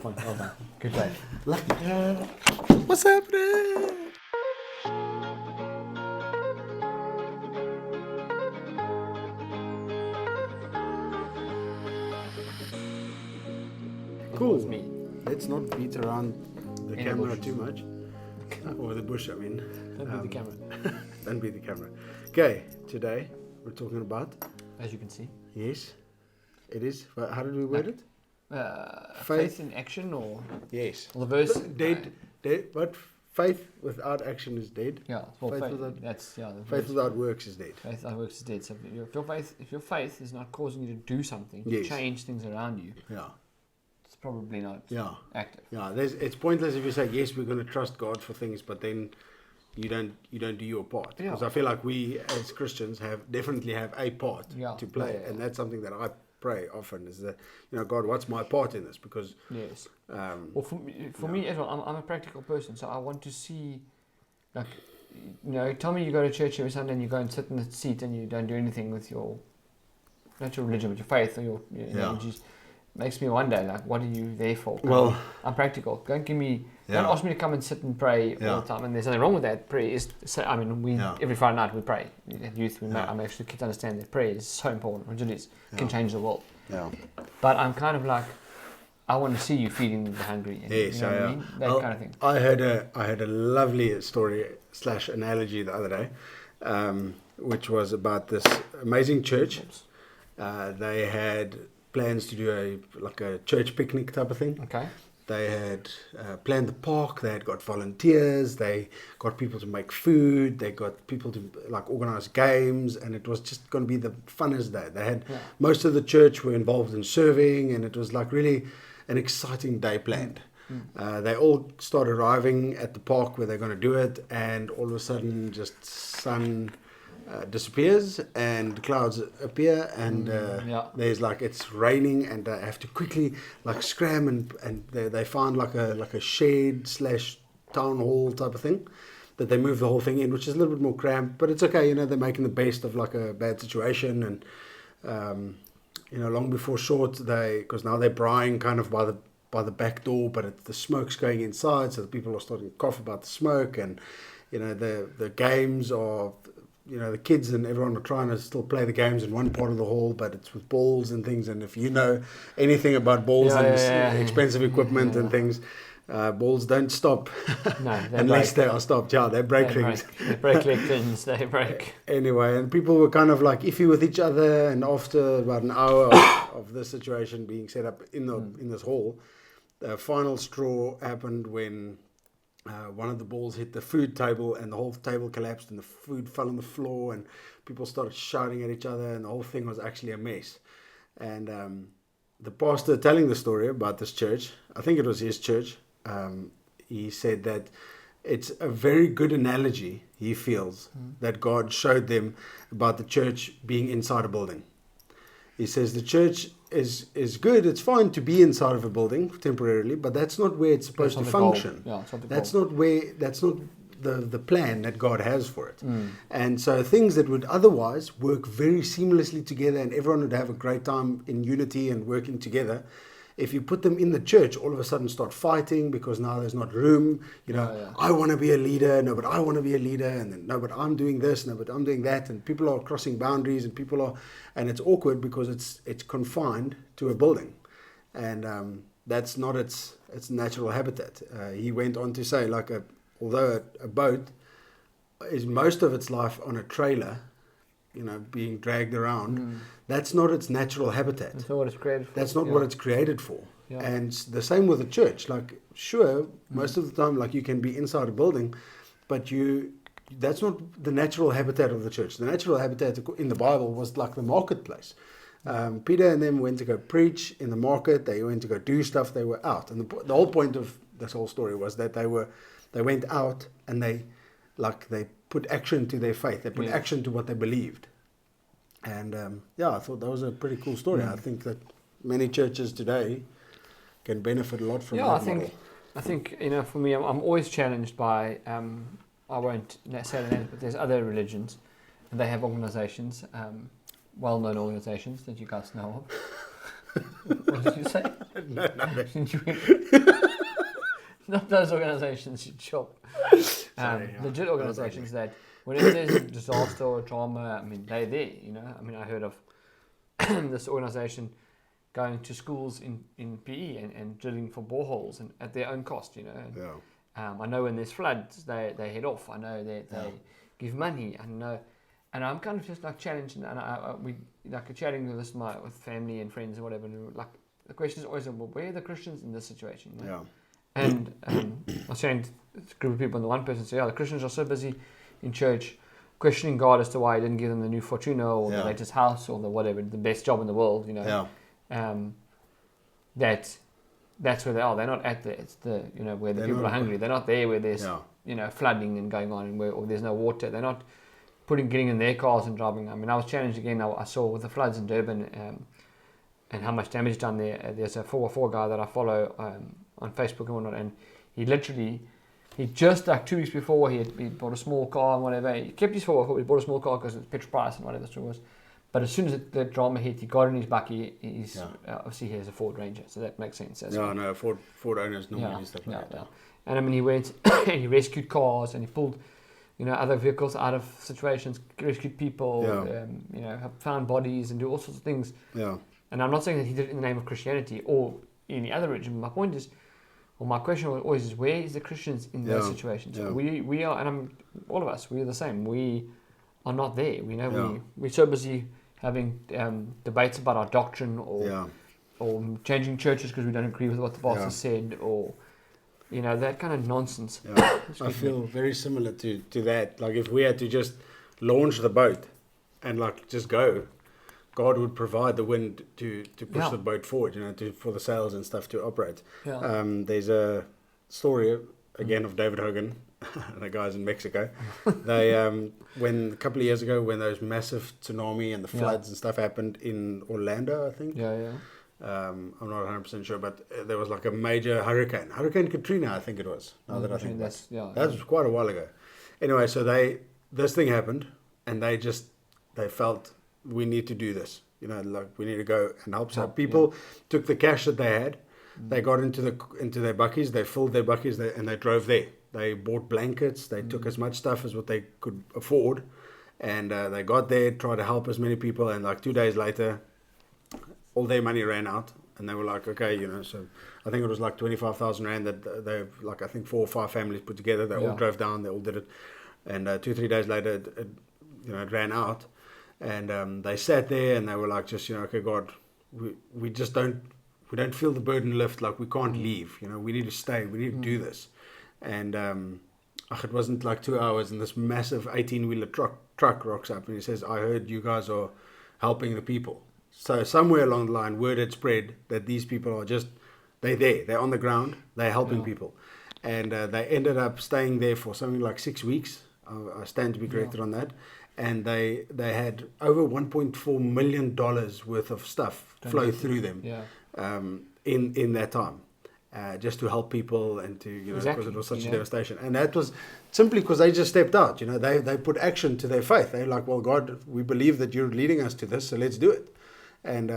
point. Well done. Good play. What's happening? Cool. Was me. Let's not beat around the In the camera bush. too much. Or the bush, I mean. Don't be the camera. Don't be the camera. Okay, today we're talking about, As you can see. yes, it is. How did we word it? Faith in action or Yes. well, the verse. Dead. But faith without action is dead. Yeah. Well, Faith faith. without- That's yeah. The Faith verse. without works is dead. Faith that works is dead. So if your faith is not causing you to do something, to Yes. change things around you, Yeah. it's probably not Yeah. active. Yeah. It's pointless if you say yes, we're going to trust God for things, but then you don't do your part. Yeah. Because I feel like we as Christians definitely have a part Yeah. to play, Yeah. and that's something that I pray often is that, God, what's my part in this? Because Yes. um, Well, for me as well, I'm a practical person, so I want to see, like, tell me you go to church every Sunday and you go and sit in the seat and you don't do anything with not your religion, but your faith or Yeah. which makes me wonder, like, what are you there for? Well- I'm practical. Don't Yeah. ask me to come and sit and pray Yeah. all the time. And there's nothing wrong with that. Prayer is, Yeah. every Friday night we pray. At youth, Yeah. I make sure the kids understand that prayer is so important, which it is. It can Yeah. change the world. yeah. But I'm kind of like, I want to see you feeding the hungry. And, Yes, you know what I mean? That kind of thing. I had a lovely story / analogy the other day, which was about this amazing church. They had plans to do a church picnic type of thing. Okay. They had planned the park. They had got volunteers. They got people to make food. They got people to organize games, and it was just going to be the funnest day. They had most of the church were involved in serving, and it was really an exciting day planned. They all start arriving at the park where they're going to do it, and all of a sudden, just sun disappears and clouds appear, and there's it's raining, and they have to quickly scram, and they found a shed / town hall type of thing that they move the whole thing in, which is a little bit more cramped, but it's okay. They're making the best of a bad situation, and long before short, because now they're braaiing kind of by the back door, but the smoke's going inside, so the people are starting to cough about the smoke, and the games are. The kids and everyone are trying to still play the games in one part of the hall, but it's with balls and things. And if you know anything about balls and expensive equipment and things, balls don't stop unless they are stopped. Yeah, they break things. They break lectins, they break. Anyway, and people were kind of iffy with each other. And after about an hour of this situation being set up in this hall, the final straw happened when one of the balls hit the food table, and the whole table collapsed, and the food fell on the floor, and people started shouting at each other, and the whole thing was actually a mess. And the pastor telling the story about this church, I think it was his church, he said that it's a very good analogy, he feels, that God showed them about the church being inside a building. He says the church is good. It's fine to be inside of a building temporarily, but that's not where it's supposed to function. Yeah, it's not the That's goal. not where. That's not the plan that God has for it. And so things that would otherwise work very seamlessly together, and everyone would have a great time in unity and working together. If you put them in the church, all of a sudden start fighting because now there's not room. I want to be a leader. No, but I want to be a leader. And then, no, but I'm doing this. No, but I'm doing that. And people are crossing boundaries, and it's awkward because it's confined to a building. And that's not its natural habitat. He went on to say, although a boat is most of its life on a trailer, being dragged around, that's not its natural habitat. That's not what it's created for. That's not what it's created for. Yeah. And the same with the church. Sure, most of the time, you can be inside a building, but that's not the natural habitat of the church. The natural habitat in the Bible was the marketplace. Peter and them went to go preach in the market. They went to go do stuff. They were out. And the whole point of this whole story was that they went out and they put action to their faith. They put action to what they believed. And I thought that was a pretty cool story. I think that many churches today can benefit a lot from that model. I think for me, I'm always challenged by I won't say the names, but there's other religions, and they have organisations, well-known organisations that you guys know of. What did you say? No. Not those organisations you shop. Sorry, Legit organisations that whenever there's a disaster or drama, I mean, they're there, you know. I mean, I heard of this organisation going to schools in PE and drilling for boreholes and at their own cost, you know. And, I know when there's floods, they head off. I know they give money. I know, and I'm kind of just like challenged, and we like chatting with this with family and friends and whatever. And like the question is always, well, where are the Christians in this situation? You know? Yeah. And I was saying to a group of people, and the one person said, "Yeah, the Christians are so busy in church, questioning God as to why He didn't give them the new Fortuna or the latest house or the whatever, the best job in the world, you know." That's where they are. They're not at the you know where the people are hungry. They're not there where there's you know flooding and going on and or there's no water. They're not getting in their cars and driving. I mean, I was challenged again. I saw with the floods in Durban and how much damage done there. There's a 4x4 guy that I follow on Facebook and whatnot, and he just like 2 weeks before he bought a small car and whatever. He kept his 4x4. He bought a small car because of the petrol price and whatever it was. But as soon as the drama hit, he got in his bucky. Obviously he has a Ford Ranger, so that makes sense. No, Ford owners normally use stuff like that. And I mean, he went and he rescued cars and he pulled, you know, other vehicles out of situations, rescued people, you know, found bodies and do all sorts of things. Yeah. And I'm not saying that he did it in the name of Christianity or any other religion. My point is, or my question always is, where is the Christians in those situations? Yeah. We are, and all of us, we are the same. We are not there. We know we're so busy having debates about our doctrine or changing churches because we don't agree with what the pastor said, or you know, that kind of nonsense. Yeah. I feel very similar to that. Like if we had to just launch the boat and like just go, God would provide the wind to push the boat forward, you know, for the sails and stuff to operate. Yeah. There's a story again of David Hogan, the guys in Mexico. They when a couple of years ago when those massive tsunami and the floods and stuff happened in Orlando, I think. I'm not 100% sure, but there was like a major Hurricane Katrina, I think it was. Now that I think that was quite a while ago. Anyway, so this thing happened, and they felt we need to do this. You know, like we need to go and help. So people took the cash that they had, they got into their buckies, they filled their buckies, and they drove there. They bought blankets, they took as much stuff as what they could afford, and they got there, tried to help as many people, and like 2 days later, all their money ran out, and they were like, okay, you know, so I think it was like 25,000 rand that they, like I think 4 or 5 families put together, they all drove down, they all did it, and 2-3 days later, it ran out, and they sat there and they were like, just, you know, okay, God, we just don't feel the burden lift, like we can't leave, you know, we need to stay, we need to do this, and it wasn't like 2 hours, and this massive 18-wheeler truck rocks up, and he says, I heard you guys are helping the people. So somewhere along the line, word had spread that these people are they're on the ground, they're helping people. And they ended up staying there for something like 6 weeks. I stand to be corrected on that. And they had over $1.4 million worth of stuff flow through them in that time. Just to help people and to, you know, because it was such a devastation. And that was simply because they just stepped out, you know, they put action to their faith. They're like, well, God, we believe that you're leading us to this, so let's do it. And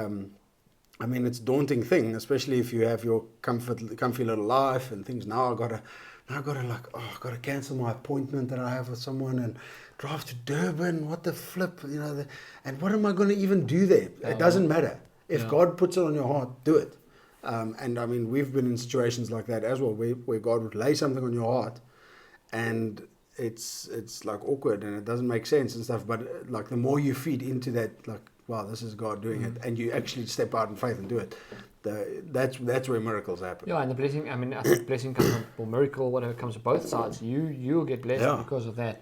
I mean, it's a daunting thing, especially if you have your comfy little life and things. Now I gotta cancel my appointment that I have with someone and drive to Durban. What the flip, you know? And what am I going to even do there? It doesn't matter. If God puts it on your heart, do it. And I mean, we've been in situations like that as well, where God would lay something on your heart, and it's like awkward and it doesn't make sense and stuff. But like the more you feed into that, like, wow, this is God doing it, and you actually step out in faith and do it, that's where miracles happen. Yeah, and the blessing, I mean, I think blessing comes from, or miracle, whatever, comes from both sides. You'll get blessed because of that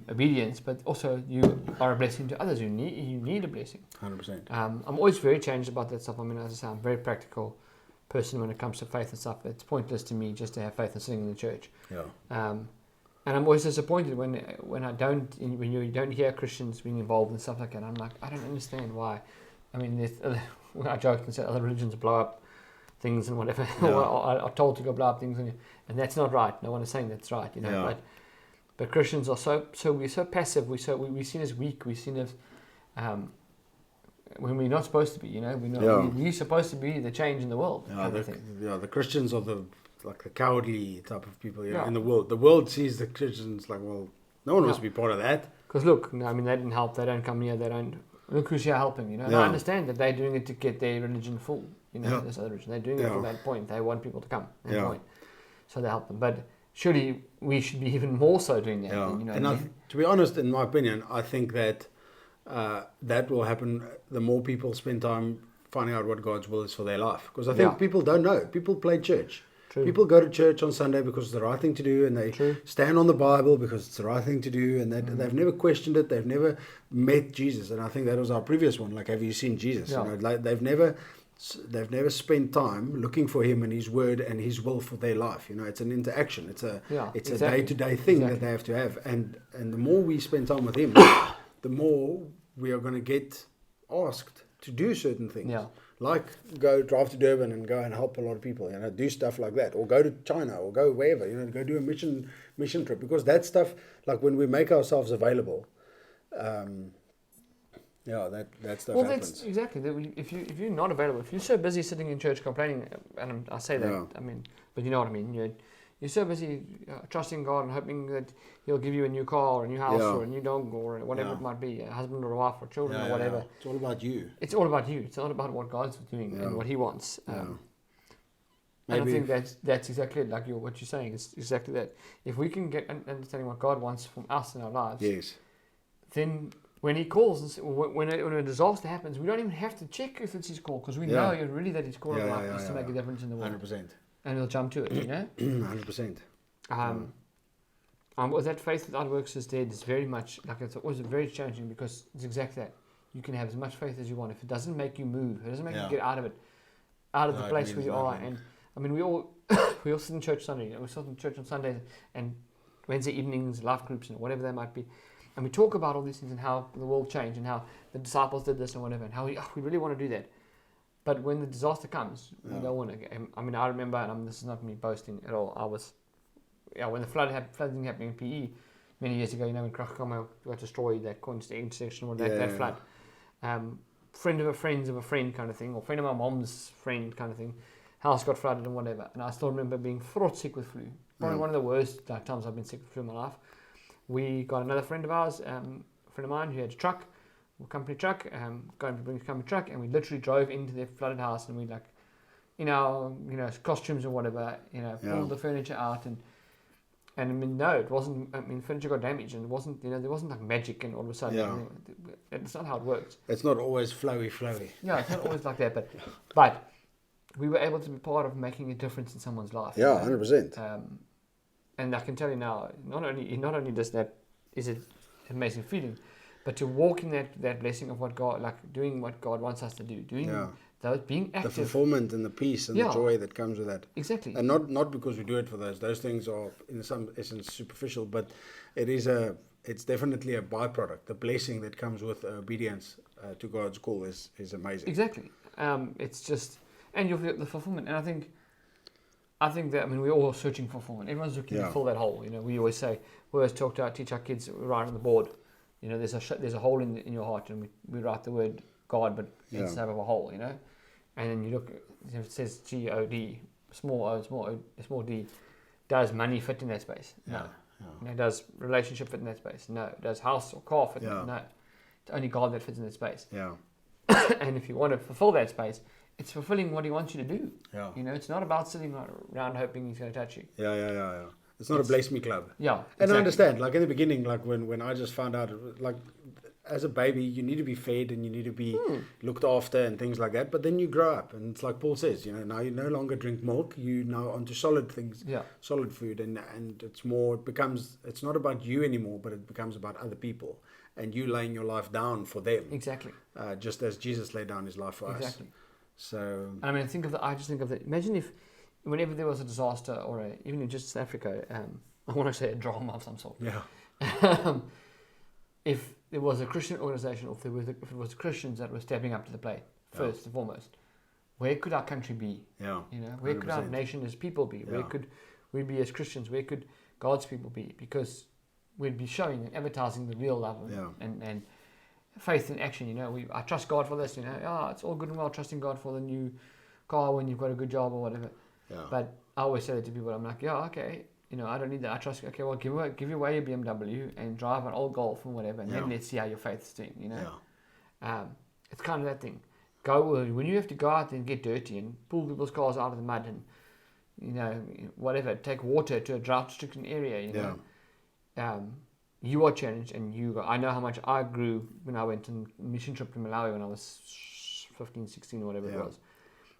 obedience, but also you are a blessing to others. You need a blessing. 100%. I'm always very changed about that stuff. I mean, as I say, I'm a very practical person when it comes to faith and stuff. It's pointless to me just to have faith and sitting in the church. Yeah. And I'm always disappointed when you don't hear Christians being involved in stuff like that. I'm like, I don't understand why. I mean, I joked and said other religions blow up things and whatever. or are told to go blow up things, and that's not right. No one is saying that's right, you know. Yeah. But Christians are so we're so passive. We're seen as weak. We're seen as when we're not supposed to be. You know, we're supposed to be the change in the world. Kind of thing. The Christians are the cowardly type of people in the world. The world sees the Christians like, well, no one wants to be part of that. Because look, I mean, they didn't help. They don't come here. They don't. Look who's here helping. You know, and I understand that they're doing it to get their religion full. You know, this other religion. They're doing it for that point. They want people to come. That point. So they help them. But surely we should be even more so doing that. Yeah. You know, and to be honest, in my opinion, I think that that will happen the more people spend time finding out what God's will is for their life. Because I think people don't know. People play church. True. People go to church on Sunday because it's the right thing to do, and they stand on the Bible because it's the right thing to do, and they've never questioned it. They've never met Jesus, and I think that was our previous one. Like, have you seen Jesus? Yeah. You know, like they've never spent time looking for Him and His Word and His will for their life. You know, it's an interaction. It's a day-to-day thing that they have to have, and the more we spend time with Him, the more we are going to get asked to do certain things. Yeah. Like go drive to Durban and go and help a lot of people, you know, do stuff like that, or go to China, or go wherever, you know, go do a mission trip, because that stuff, like when we make ourselves available, that stuff happens. That's exactly. If you're not available, if you're so busy sitting in church complaining, and I say that, I mean, but you know what I mean. You're so busy trusting God and hoping that He'll give you a new car or a new house or a new dog or whatever it might be, a husband or a wife or children or whatever. It's all about you. It's all about you. It's not about what God's doing and what He wants. And I think that's exactly it. Like what you're saying is exactly that. If we can get understanding what God wants from us in our lives, then when He calls, when a disaster happens, we don't even have to check if it's His call, because we know really that His call in life is to make a difference in the world. 100%. And we'll jump to it, you know? 100%. With that faith without works is dead is very much, like, it's always very challenging, because it's exactly that. You can have as much faith as you want. If it doesn't make you move, if it doesn't make you get out of the place where you are. And I mean, we all sit in church Sunday. You know, we sit in church on Sundays and Wednesday evenings, life groups and whatever they might be. And we talk about all these things and how the world changed and how the disciples did this and whatever, and how we really want to do that. But when the disaster comes, we don't want to. I mean, I remember, and this is not me boasting at all. I was, when the flooding happening in PE many years ago. You know, when Krachkama got destroyed, that intersection or that flood. Friend of a friend kind of thing, or friend of my mom's friend kind of thing. House got flooded and whatever. And I still remember being fraught sick with flu. Probably one of the worst times I've been sick with flu in my life. We got another friend of ours, a friend of mine, who had a truck. Company truck, going to bring a company truck, and we literally drove into their flooded house, and we costumes or whatever, pulled the furniture out, and I mean, no, it wasn't. I mean, furniture got damaged, and it wasn't, there wasn't like magic, and all of a sudden, it's not how it works. It's not always flowy. Yeah, it's not always like that, but we were able to be part of making a difference in someone's life. Yeah, 100%. And I can tell you now, not only does that is it an amazing feeling, but to walk in that blessing of what God, like doing what God wants us to do, being active. The fulfillment and the peace and the joy that comes with that. Exactly. And not because we do it for those. Those things are in some essence superficial, but it's definitely a byproduct. The blessing that comes with obedience to God's call is amazing. Exactly. It's just, and you'll feel the fulfillment. And I think that, I mean, we're all searching for fulfillment. Everyone's looking to fill that hole. You know, we always teach our kids, we write on the board. You know, there's a hole in your heart, and we write the word God, but instead of a hole, you know. And then you look, it says G-O-D, small d. Does money fit in that space? No. You know, does relationship fit in that space? No. Does house or car fit in that? No. It's only God that fits in that space. Yeah. And if you want to fulfill that space, it's fulfilling what He wants you to do. Yeah. You know, it's not about sitting around hoping He's going to touch you. Yeah. It's not a bless me club. Yeah. Exactly. And I understand, like in the beginning, like when I just found out, like as a baby, you need to be fed and you need to be looked after and things like that. But then you grow up, and it's like Paul says, you know, now you no longer drink milk, you now onto solid things, solid food, and it's not about you anymore, but it becomes about other people and you laying your life down for them. Exactly. Just as Jesus laid down His life for us. Exactly. So. I mean, I just think of that. Imagine if, whenever there was a disaster or even in just Africa, I want to say a drama of some sort. Yeah. If there was a Christian organization, or if it was Christians that were stepping up to the plate first and foremost, where could our country be? Yeah. You know, where 100%. Could our nation as people be? Where could we be as Christians? Where could God's people be? Because we'd be showing and advertising the real love and faith in action. I trust God for this. It's all good and well trusting God for the new car when you've got a good job or whatever. Yeah. But I always say that to people. I'm like, yeah, okay. I don't need that. I trust. Okay, well, give away your BMW and drive an old Golf and whatever, and then let's see how your faith's doing. It's kind of that thing. When you have to go out and get dirty and pull people's cars out of the mud and whatever, take water to a drought-stricken area. You are challenged, and I know how much I grew when I went on a mission trip to Malawi when I was 15, 16 or whatever it was.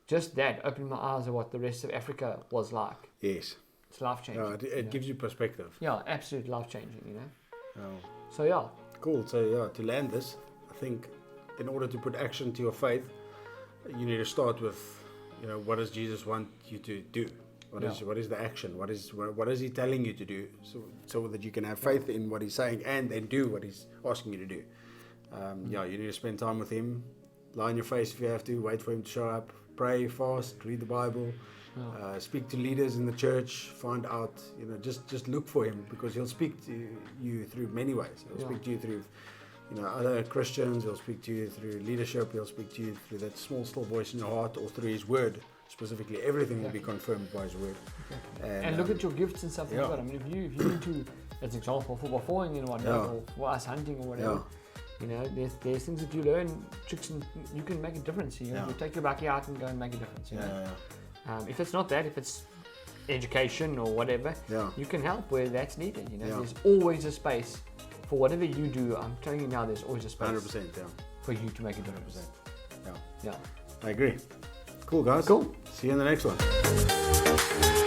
Just that opened my eyes of what the rest of Africa was like. Yes. It's life-changing. It gives you perspective. Yeah, absolute life-changing, Oh. So, yeah. Cool. So, to land this, I think in order to put action to your faith, you need to start with, what does Jesus want you to do? What is the action? What is he telling you to do? So that you can have faith in what he's saying and then do what he's asking you to do. You need to spend time with him. Lie on your face if you have to. Wait for him to show up. Pray, fast, read the Bible. Speak to leaders in the church. Find out, just look for him, because he'll speak to you through many ways. He'll speak to you through, other Christians. He'll speak to you through leadership. He'll speak to you through that small, still voice in your heart, or through his word. Specifically, everything will be confirmed by his word. And look at your gifts and stuff. I mean, if you into, as an example, football throwing and whatnot, or for us hunting or whatever. There's things that you learn, tricks, and you can make a difference. You take your backyard and go and make a difference. If it's not that, if it's education or whatever, you can help where that's needed. There's always a space for whatever you do. I'm telling you now, there's always a space 100%, for you to make a difference. I agree. Cool, guys. Cool. See you in the next one.